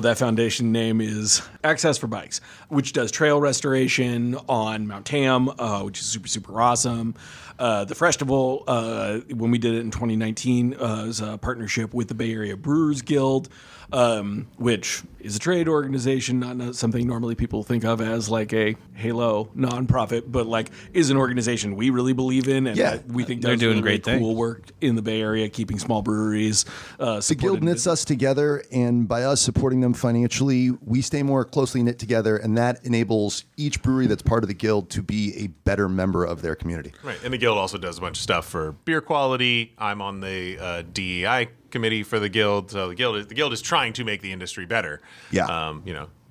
that foundation name is Access for Bikes, which does trail restoration on Mount Tam, which is super, super awesome. The festival, when we did it in 2019, was a partnership with the Bay Area Brewers Guild, which is a trade organization, not something normally people think of as like a halo nonprofit, but like is an organization we really believe in, and that we think they're does doing really great cool things. work in the Bay Area, keeping small breweries. The guild knits us together, and by us supporting them financially, we stay more closely knit together, and that enables each brewery that's part of the guild to be a better member of their community. Right, and the guild also does a bunch of stuff for beer quality. I'm on the DEI committee for the guild, so the guild is trying to make the industry better. Yeah.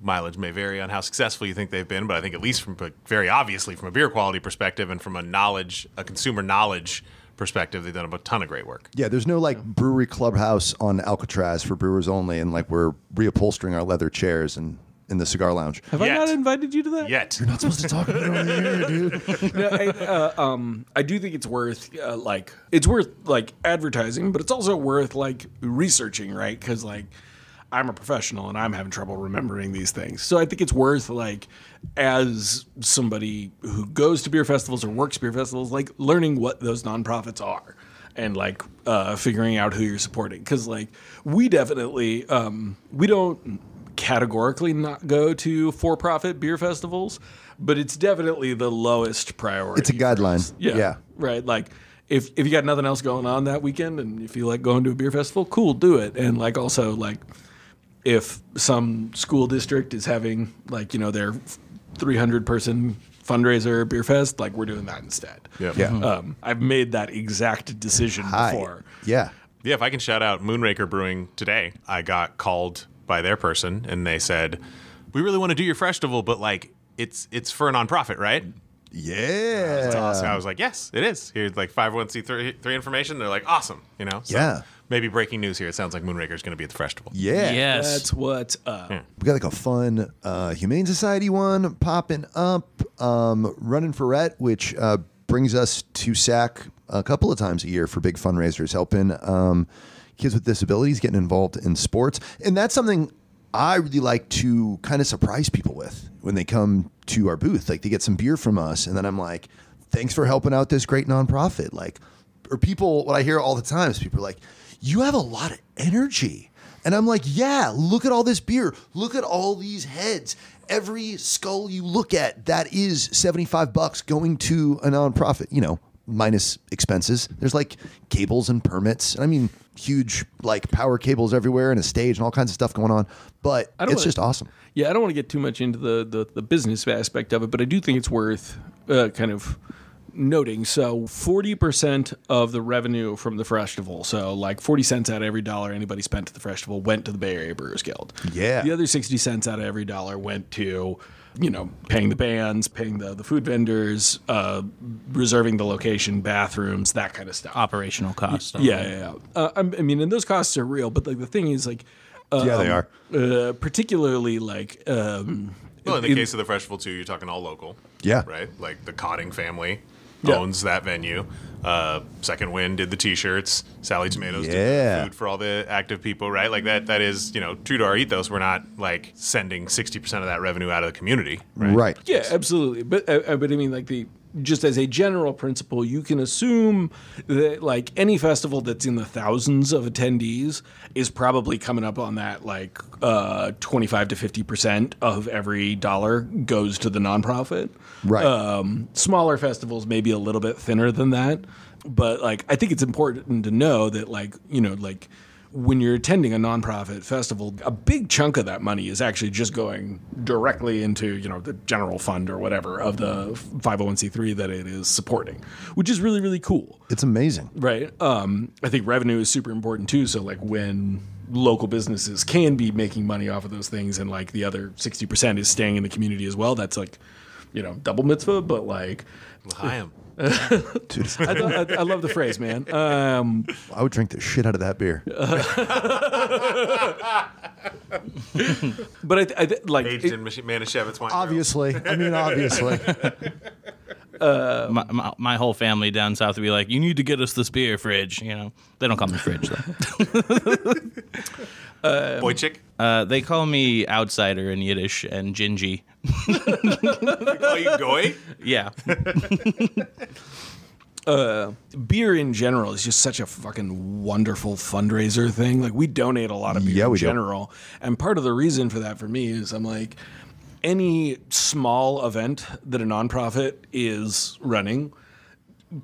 Mileage may vary on how successful you think they've been, but I think at least very obviously from a beer quality perspective and from a consumer knowledge perspective, they've done a ton of great work. Yeah, there's no like brewery clubhouse on Alcatraz for brewers only, and like we're reupholstering our leather chairs and in the cigar lounge. Have I not invited you to that? Yet. You're not supposed to talk about it on the air, dude. No, I do think it's worth advertising, but it's also worth like researching, right? Because like I'm a professional and I'm having trouble remembering these things. So I think it's worth, like, as somebody who goes to beer festivals or works beer festivals, like learning what those nonprofits are and like figuring out who you're supporting. Because like we definitely we don't categorically not go to for-profit beer festivals, but it's definitely the lowest priority. It's a guideline. Yeah. Right. Like if you got nothing else going on that weekend and you feel like going to a beer festival, cool, do it. And like also like if some school district is having like, you know, their 300 person fundraiser beer fest, like we're doing that instead. Yeah. I've made that exact decision before. Yeah. Yeah, if I can shout out Moonraker Brewing today, I got called by their person and they said, "We really want to do your festival, but like it's for a nonprofit, right?" Yeah. That's awesome. I was like, "Yes, it is." Here's like 501c3 information. They're like, "Awesome," you know. So Yeah. Maybe breaking news here. It sounds like Moonraker is going to be at the festival. Yeah. Yes. That's what's up. We got like a fun Humane Society one popping up, Running for Rhett, which brings us to SAC a couple of times a year for big fundraisers, helping kids with disabilities getting involved in sports. And that's something I really like to kind of surprise people with when they come to our booth. Like they get some beer from us, and then I'm like, thanks for helping out this great nonprofit. Like, or people, what I hear all the time is people are like, you have a lot of energy. And I'm like, yeah, look at all this beer. Look at all these heads. Every skull you look at, that is $75 going to a nonprofit, you know, minus expenses. There's like cables and permits. I mean, huge like power cables everywhere and a stage and all kinds of stuff going on. But it's just awesome. Yeah, I don't want to get too much into the business aspect of it, but I do think it's worth kind of noting. So 40% of the revenue from the festival, so like 40 cents out of every dollar anybody spent at the festival went to the Bay Area Brewers Guild. Yeah. The other 60 cents out of every dollar went to, you know, paying the bands, paying the food vendors, reserving the location, bathrooms, that kind of stuff. Operational costs. Yeah. I mean, and those costs are real, but like the thing is like, Yeah, they are. particularly like, Well, in the case of the festival too, you're talking all local. Yeah. Right? Like the Cotting family Yeah. owns that venue. Second Wind did the T-shirts. Sally Tomatoes did Yeah. the food for all the active people, right? Like that is, you know, true to our ethos. We're not like sending 60% of that revenue out of the community. Right. yeah, absolutely. But I mean, like just as a general principle, you can assume that like any festival that's in the thousands of attendees is probably coming up on that like 25 to 50% of every dollar goes to the nonprofit. Right. Smaller festivals may be a little bit thinner than that, but like I think it's important to know that like, you know, like when you're attending a nonprofit festival, a big chunk of that money is actually just going directly into, you know, the general fund or whatever of the 501c3 that it is supporting, which is really, really cool. It's amazing. Right. I think revenue is super important too. So like when local businesses can be making money off of those things and like the other 60% is staying in the community as well, that's like, you know, double mitzvah, but like L'chaim. Dude, I love the phrase, man. I would drink the shit out of that beer. But I like Aged in Manischewitz wine. Obviously. I mean, obviously. My whole family down south would be like, you need to get us this beer, Fridge. You know, they don't call me Fridge though. Boychik. They call me outsider in Yiddish and Gingy. They call you Goy? Yeah. beer in general is just such a fucking wonderful fundraiser thing. Like we donate a lot of beer Yeah, in we do. general. And part of the reason for that for me is I'm like, any small event that a nonprofit is running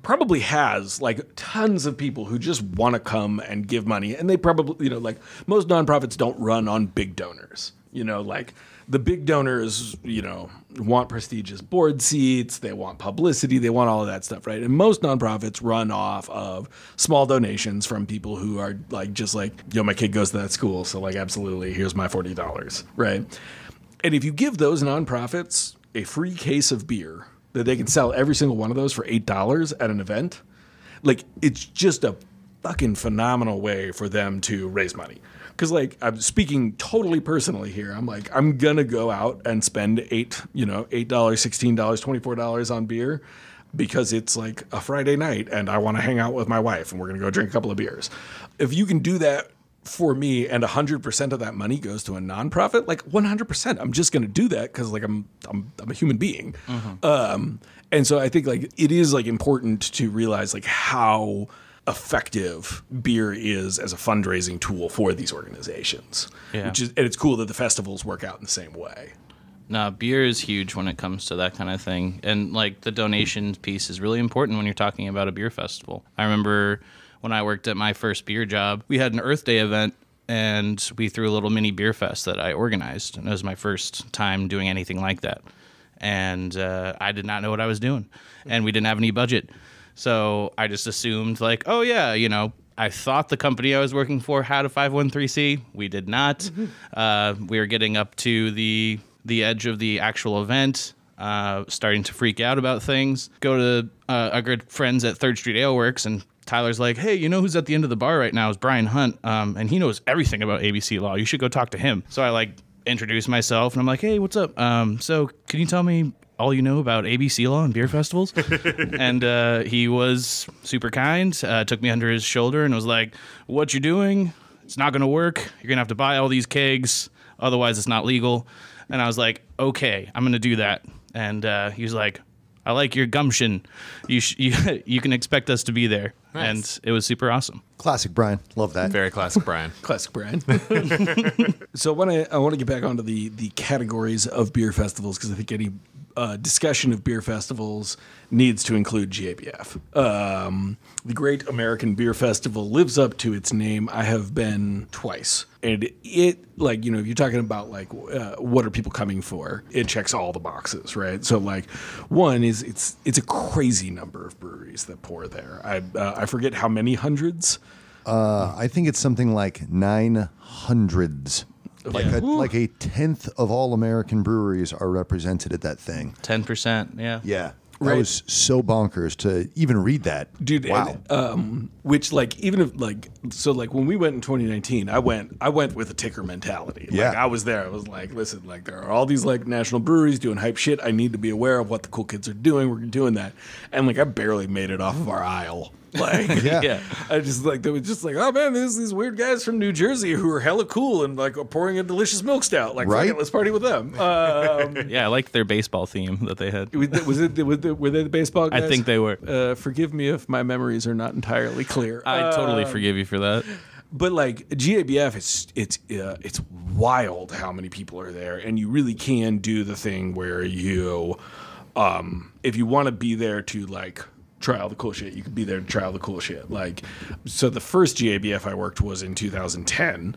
probably has like tons of people who just want to come and give money. And they probably, you know, like most nonprofits don't run on big donors, you know, like the big donors, you know, want prestigious board seats, they want publicity, they want all of that stuff, right? And most nonprofits run off of small donations from people who are like, just like, yo, my kid goes to that school, so like, absolutely, here's my $40, right? And if you give those nonprofits a free case of beer that they can sell every single one of those for $8 at an event, like, it's just a fucking phenomenal way for them to raise money. Because, like, I'm speaking totally personally here. I'm like, I'm going to go out and spend $8, $16, $24 on beer because it's like a Friday night and I want to hang out with my wife and we're going to go drink a couple of beers. If you can do that for me, and 100% of that money goes to a nonprofit, like 100%, I'm just going to do that because like I'm a human being. And so I think like it is like important to realize like how effective beer is as a fundraising tool for these organizations. Yeah. And it's cool that the festivals work out in the same way. No, beer is huge when it comes to that kind of thing. And like the donations piece is really important when you're talking about a beer festival. I remember when I worked at my first beer job, we had an Earth Day event and we threw a little mini beer fest that I organized. And it was my first time doing anything like that. And I did not know what I was doing. And we didn't have any budget. So I just assumed like, oh yeah, you know, I thought the company I was working for had a 513C. We did not. We were getting up to the edge of the actual event, starting to freak out about things. Go to our good friends at 3rd Street Ale Works, and Tyler's like, hey, you know who's at the end of the bar right now is Brian Hunt, and he knows everything about ABC law. You should go talk to him. So I like introduce myself, and I'm like, hey, what's up? So can you tell me all you know about ABC law and beer festivals? And he was super kind, took me under his shoulder and was like, what you're doing, it's not going to work. You're going to have to buy all these kegs. Otherwise, it's not legal. And I was like, okay, I'm going to do that. And he was like, I like your gumption. You can expect us to be there. Nice. And it was super awesome. Classic Brian. Love that. Very classic Brian. Classic Brian. So I want to get back onto the categories of beer festivals, because I think any discussion of beer festivals needs to include GABF. The Great American Beer Festival lives up to its name. I have been twice. And it, like, you know, if you're talking about, like, what are people coming for, it checks all the boxes, right? So, like, one is it's a crazy number of breweries that pour there. I forget how many hundreds. I think it's something like 900s. Like a tenth of all American breweries are represented at that thing. 10%, yeah. Yeah. That Right. was so bonkers to even read that. Dude, wow. And, which, like, even if, like, so, like, when we went in 2019, I went with a ticker mentality. Like, Yeah. I was there. I was like, listen, like, there are all these, like, national breweries doing hype shit. I need to be aware of what the cool kids are doing. We're doing that. And, like, I barely made it off of our aisle. Like, Yeah. I just, like, they were just like, oh, man, there's these weird guys from New Jersey who are hella cool and, like, are pouring a delicious milk stout. Like, Right? fuck it, let's party with them. Yeah, I liked their baseball theme that they had. were they the baseball guys? I think they were. Forgive me if my memories are not entirely clear. I totally forgive you for that. But like GABF, it's wild how many people are there, and you really can do the thing where you, if you want to be there to like try all the cool shit, you could be there to try all the cool shit. Like, so the first GABF I worked was in 2010,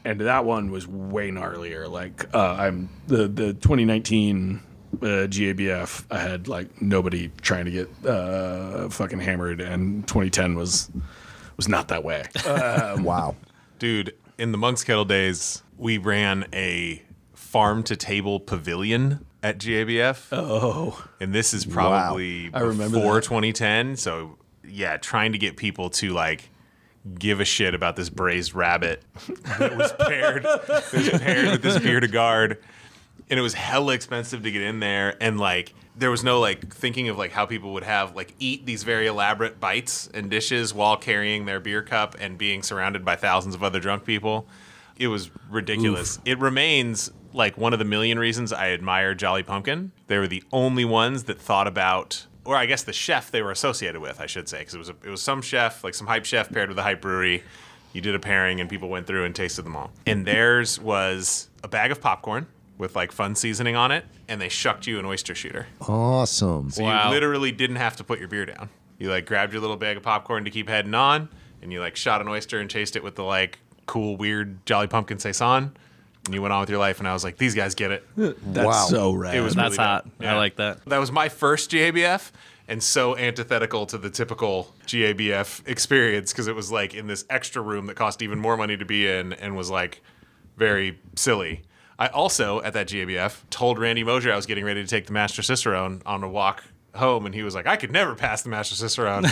and that one was way gnarlier. Like, I'm the 2019. GABF, I had like nobody trying to get fucking hammered, and 2010 was not that way. Wow. Dude, in the Monk's Kettle days, we ran a farm-to-table pavilion at GABF. Oh. And this is probably I remember before that. 2010. So, yeah, trying to get people to, like, give a shit about this braised rabbit that was paired with this beer to guard. And it was hella expensive to get in there. And, like, there was no, like, thinking of, like, how people would have, like, eat these very elaborate bites and dishes while carrying their beer cup and being surrounded by thousands of other drunk people. It was ridiculous. Oof. It remains, like, one of the million reasons I admire Jolly Pumpkin. They were the only ones that thought about, or I guess the chef they were associated with, I should say, because it was some chef, like some hype chef paired with a hype brewery. You did a pairing, and people went through and tasted them all. And theirs was a bag of popcorn with like fun seasoning on it, and they shucked you an oyster shooter. Awesome. So you literally didn't have to put your beer down. You like grabbed your little bag of popcorn to keep heading on, and you like shot an oyster and chased it with the like cool, weird Jolly Pumpkin Saison, and you went on with your life. And I was like, these guys get it. That's Wow. so rad. It was That's really hot. bad. Yeah. I like that. That was my first GABF, and so antithetical to the typical GABF experience, because it was like in this extra room that cost even more money to be in and was like very silly. I also, at that GABF, told Randy Mosier I was getting ready to take the Master Cicerone on a walk home, and he was like, I could never pass the Master Cicerone.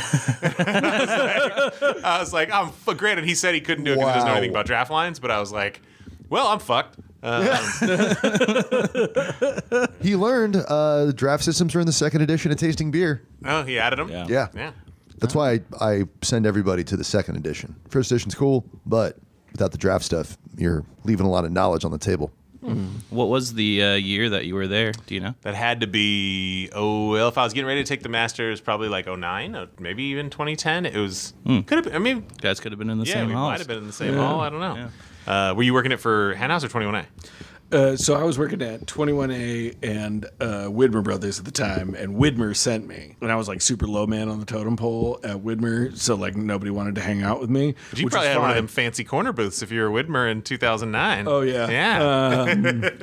I was like, granted, he said he couldn't do it because he doesn't know Wow. anything about draft lines, but I was like, well, I'm fucked. He learned the draft systems are in the second edition of Tasting Beer. Oh, he added them? Yeah. Yeah. That's why I send everybody to the second edition. First edition's cool, but without the draft stuff, you're leaving a lot of knowledge on the table. What was the year that you were there? Do you know? That had to be, if I was getting ready to take the Masters, probably like 09, or maybe even 2010. It was, could have been, I mean. Guys could have been in the Yeah, same we halls. might have been in the same hall. I don't know. Were you working it for Henhouse or 21A? So I was working at 21A and Widmer Brothers at the time, and Widmer sent me. And I was like super low man on the totem pole at Widmer, so like nobody wanted to hang out with me. But you probably had one of them fancy corner booths if you were Widmer in 2009. Oh, yeah. Yeah.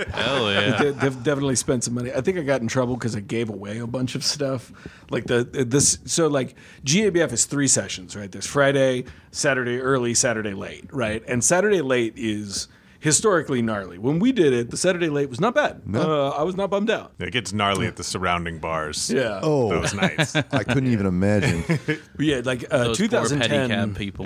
Hell yeah. Definitely spent some money. I think I got in trouble because I gave away a bunch of stuff. Like so like GABF is 3 sessions, right? There's Friday, Saturday early, Saturday late, right? And Saturday late is historically gnarly. When we did it, the Saturday late was not bad. I was not bummed out. It gets gnarly at the surrounding bars. Yeah. Oh, Those nights. I couldn't even imagine. But yeah, like Those poor 2010 pedicab people.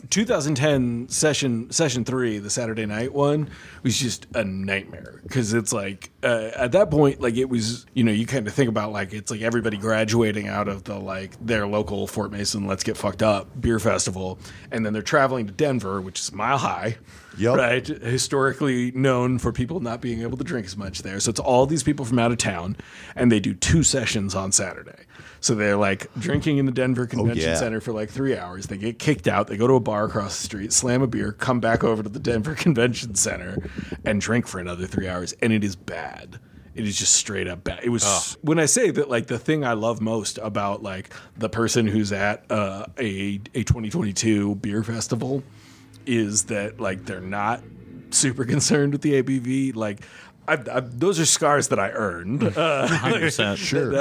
2010 session 3, the Saturday night one, was just a nightmare because it's like at that point, like it was, you kind of think about like it's like everybody graduating out of the like their local Fort Mason Let's Get Fucked Up beer festival, and then they're traveling to Denver, which is mile high. Yep. Right, historically known for people not being able to drink as much there. So it's all these people from out of town, and they do 2 sessions on Saturday. So they're like drinking in the Denver Convention Center for like 3 hours. They get kicked out. They go to a bar across the street, slam a beer, come back over to the Denver Convention Center, and drink for another 3 hours. And it is bad. It is just straight up bad. It was when I say that, like the thing I love most about like the person who's at a 2022 beer festival is that like they're not super concerned with the ABV. Like those are scars that I earned. 100%. Sure.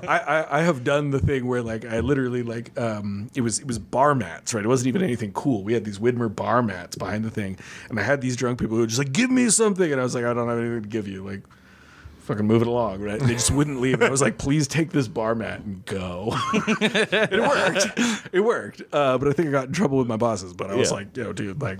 I have done the thing where like I literally like it was bar mats, right? It wasn't even anything cool. We had these Widmer bar mats behind the thing, and I had these drunk people who were just like, give me something, and I was like, I don't have anything to give you, like fucking move it along, right? And they just wouldn't leave. And I was like, please take this bar mat and go. It worked. But I think I got in trouble with my bosses. But I was like, dude, like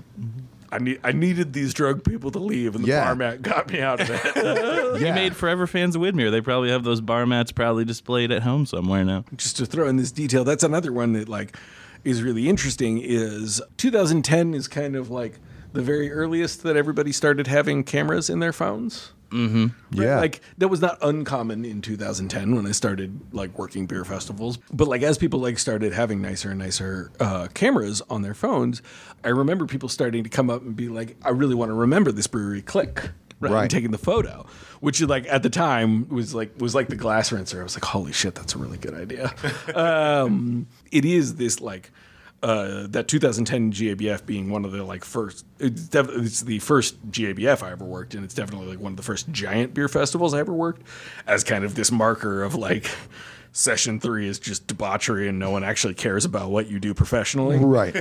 I needed these drug people to leave, and the bar mat got me out of it. You made forever fans of Widmer. They probably have those bar mats proudly displayed at home somewhere now. Just to throw in this detail, that's another one that like is really interesting. Is 2010 is kind of like the very earliest that everybody started having cameras in their phones. Mm-hmm. Yeah. Like that was not uncommon in 2010 when I started like working beer festivals. But like as people like started having nicer and nicer cameras on their phones, I remember people starting to come up and be like, I really want to remember this brewery click. Right. And taking the photo, which like at the time was like the glass rinser. I was like, holy shit, that's a really good idea. It is this like that 2010 GABF being one of the like first, it's the first GABF I ever worked in. It's definitely like one of the first giant beer festivals I ever worked, as kind of this marker of like session 3 is just debauchery and no one actually cares about what you do professionally. Right.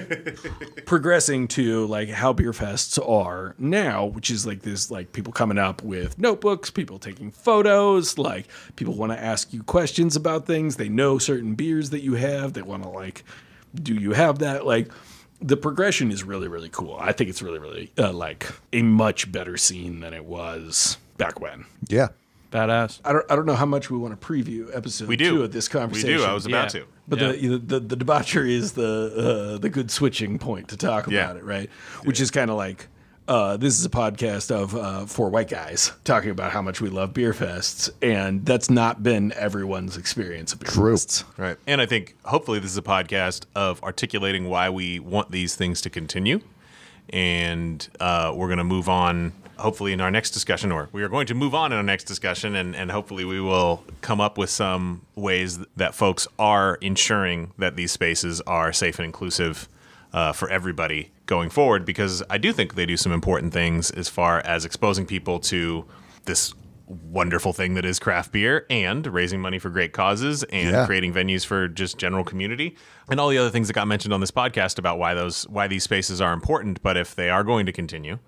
Progressing to like how beer fests are now, which is like this, like people coming up with notebooks, people taking photos, like people want to ask you questions about things. They know certain beers that you have. They want to like, do you have that? Like the progression is really, really cool. I think it's really, really like a much better scene than it was back when. Yeah. Badass. I don't know how much we want to preview episode 2 of this conversation. We do. I was about to. But the debauchery is the good switching point to talk about it, right? Which is kind of like this is a podcast of 4 white guys talking about how much we love beer fests, and that's not been everyone's experience of beer fests. Right. And I think hopefully this is a podcast of articulating why we want these things to continue, and we're going to move on. Hopefully in our next discussion, or we are going to move on in our next discussion, and hopefully we will come up with some ways that folks are ensuring that these spaces are safe and inclusive for everybody going forward, because I do think they do some important things as far as exposing people to this wonderful thing that is craft beer and raising money for great causes and creating venues for just general community and all the other things that got mentioned on this podcast about why these spaces are important. But if they are going to continue,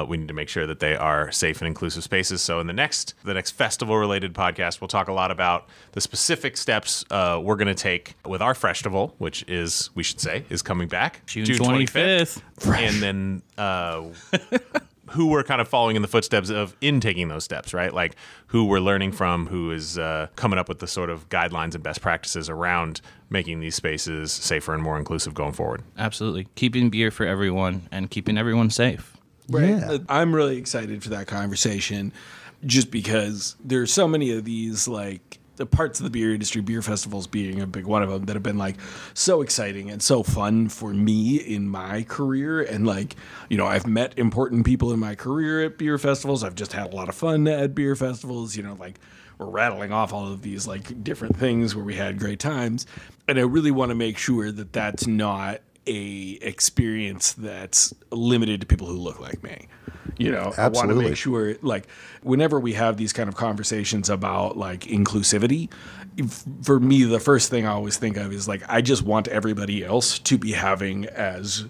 we need to make sure that they are safe and inclusive spaces. So in the next festival-related podcast, we'll talk a lot about the specific steps we're going to take with our Freshtival, which is, we should say, is coming back June 25th. And then who we're kind of following in the footsteps of in taking those steps, right? Like who we're learning from, who is coming up with the sort of guidelines and best practices around making these spaces safer and more inclusive going forward. Absolutely. Keeping beer for everyone and keeping everyone safe. Right. Yeah. I'm really excited for that conversation just because there's so many of these, like, the parts of the beer industry, beer festivals being a big one of them, that have been like so exciting and so fun for me in my career. And like, you know, I've met important people in my career at beer festivals. I've just had a lot of fun at beer festivals, you know, like we're rattling off all of these like different things where we had great times. And I really want to make sure that that's not a experience that's limited to people who look like me. You know, Absolutely. I want to make sure, like, whenever we have these kind of conversations about like inclusivity, for me, the first thing I always think of is like, I just want everybody else to be having as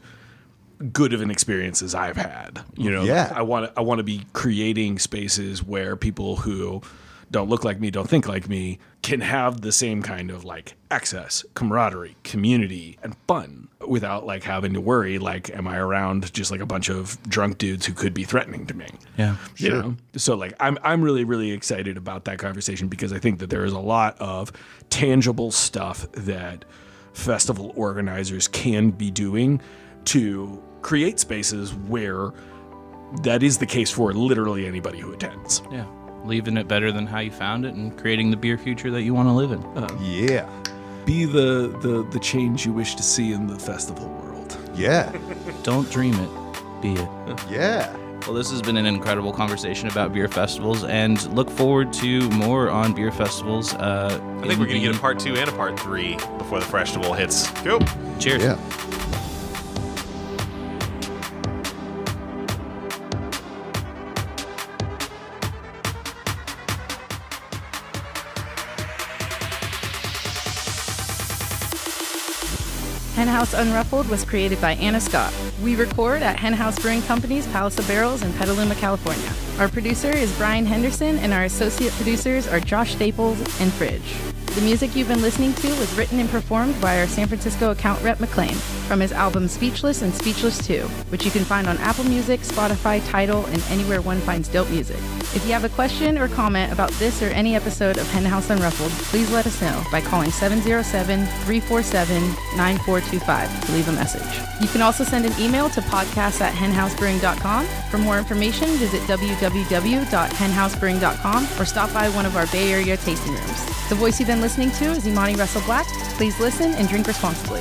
good of an experience as I've had. You know, Yeah. I want to be creating spaces where people who don't look like me, don't think like me, can have the same kind of like access, camaraderie, community, and fun without like having to worry, like, am I around just like a bunch of drunk dudes who could be threatening to me? Yeah. You know? So like, I'm really, really excited about that conversation because I think that there is a lot of tangible stuff that festival organizers can be doing to create spaces where that is the case for literally anybody who attends. Yeah. Leaving it better than how you found it and creating the beer future that you want to live in. Yeah. Be the change you wish to see in the festival world. Yeah. Don't dream it, be it. Yeah. Well, this has been an incredible conversation about beer festivals, and look forward to more on beer festivals. I think we're going to get a part 2 and a part 3 before the festival hits. Go. Cheers. Yeah. Henhouse Unruffled was created by Anna Scott. We record at Henhouse Brewing Company's Palace of Barrels in Petaluma, California. Our producer is Brian Henderson, and our associate producers are Josh Staples and Fridge. The music you've been listening to was written and performed by our San Francisco account rep McLean from his album Speechless and Speechless 2, which you can find on Apple Music, Spotify, Tidal, and anywhere one finds dope music. If you have a question or comment about this or any episode of Henhouse Unruffled, please let us know by calling 707-347-9425 to leave a message. You can also send an email to podcast@henhousebrewing.com. For more information, visit www.henhousebrewing.com or stop by one of our Bay Area tasting rooms. The voice you've been listening to is Imani Russell Black. Please listen and drink responsibly.